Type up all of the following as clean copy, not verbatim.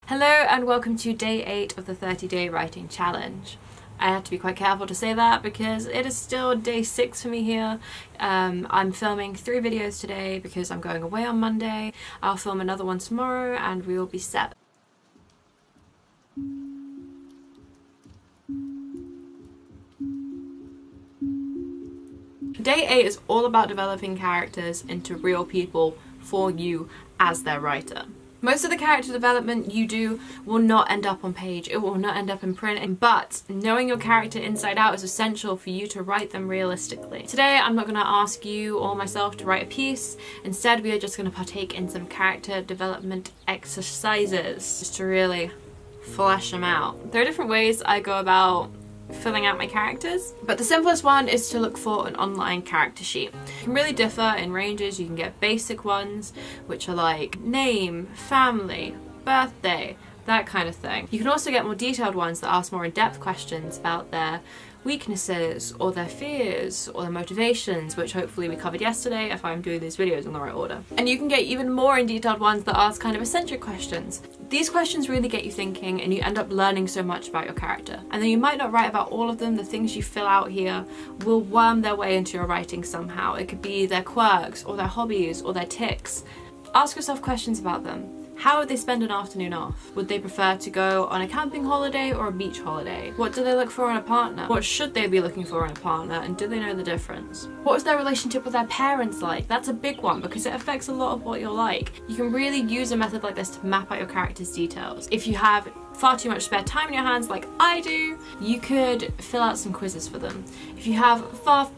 Hello and welcome to day 8 of the 30-day writing challenge. I have to be quite careful to say that because it is still day 6 for me here. I'm filming 3 videos today because I'm going away on Monday. I'll film another one tomorrow and we will be set. Day 8 is all about developing characters into real people for you as their writer. Most of the character development you do will not end up on page, it will not end up in print, but knowing your character inside out is essential for you to write them realistically. Today I'm not going to ask you or myself to write a piece, instead we are just going to partake in some character development exercises just to really flesh them out. There are different ways I go about filling out my characters, but the simplest one is to look for an online character sheet. It can really differ in ranges. You can get basic ones which are like name, family, birthday, that kind of thing. You can also get more detailed ones that ask more in-depth questions about their weaknesses or their fears or their motivations, which hopefully we covered yesterday if I'm doing these videos in the right order. And you can get even more in detailed ones that ask kind of eccentric questions. These questions really get you thinking and you end up learning so much about your character. And then you might not write about all of them, the things you fill out here will worm their way into your writing somehow. It could be their quirks or their hobbies or their tics. Ask yourself questions about them. How would they spend an afternoon off? Would they prefer to go on a camping holiday or a beach holiday? What do they look for in a partner? What should they be looking for in a partner, and do they know the difference? What was their relationship with their parents like? That's a big one because it affects a lot of what you're like. You can really use a method like this to map out your character's details. If you have far too much spare time in your hands like I do, you could fill out some quizzes for them. If you have far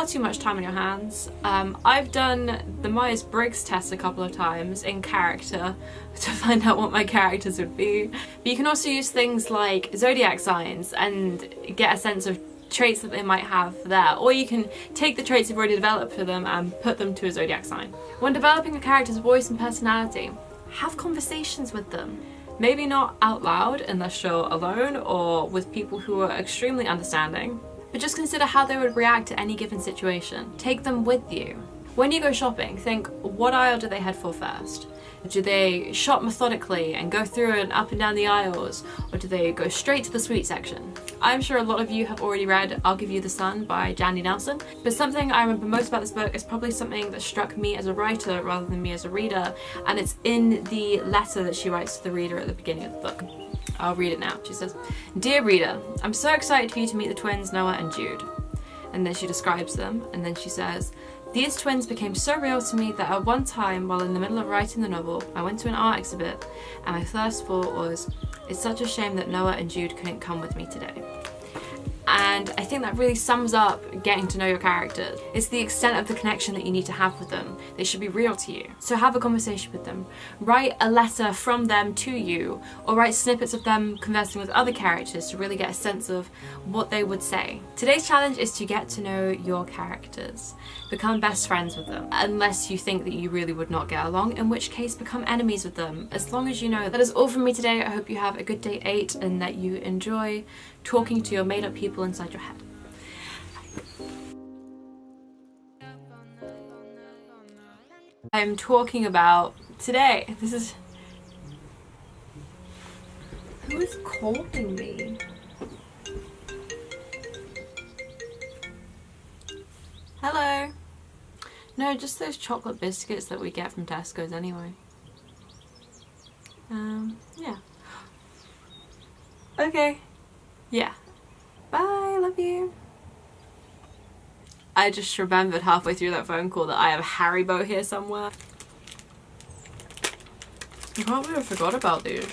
too much time in your hands, I've done the Myers-Briggs test a couple of times in character to find out what my characters would be. But you can also use things like zodiac signs and get a sense of traits that they might have there, or you can take the traits you've already developed for them and put them to a zodiac sign. When developing a character's voice and personality, have conversations with them. Maybe not out loud unless you're alone or with people who are extremely understanding, but just consider how they would react to any given situation. Take them with you. When you go shopping, think, what aisle do they head for first? Do they shop methodically and go through and up and down the aisles, or do they go straight to the sweet section? I'm sure a lot of you have already read I'll Give You the Sun by Jandy Nelson, but something I remember most about this book is probably something that struck me as a writer rather than me as a reader, and it's in the letter that she writes to the reader at the beginning of the book. I'll read it now. She says, "Dear reader, I'm so excited for you to meet the twins Noah and Jude." And then she describes them, and then she says, "These twins became so real to me that at one time, while in the middle of writing the novel, I went to an art exhibit and my first thought was, it's such a shame that Noah and Jude couldn't come with me today." And I think that really sums up getting to know your characters. It's the extent of the connection that you need to have with them. They should be real to you. So have a conversation with them. Write a letter from them to you, or write snippets of them conversing with other characters to really get a sense of what they would say. Today's challenge is to get to know your characters. Become best friends with them, unless you think that you really would not get along, in which case become enemies with them, as long as you know. That is all from me today. I hope you have a good day 8 and that you enjoy talking to your made-up people inside your head. I'm talking about today. Who is calling me? Hello. No, just those chocolate biscuits that we get from Tesco's anyway. Yeah. Okay. Yeah. Bye, love you. I just remembered halfway through that phone call that I have Haribo here somewhere. I can't believe I forgot about these.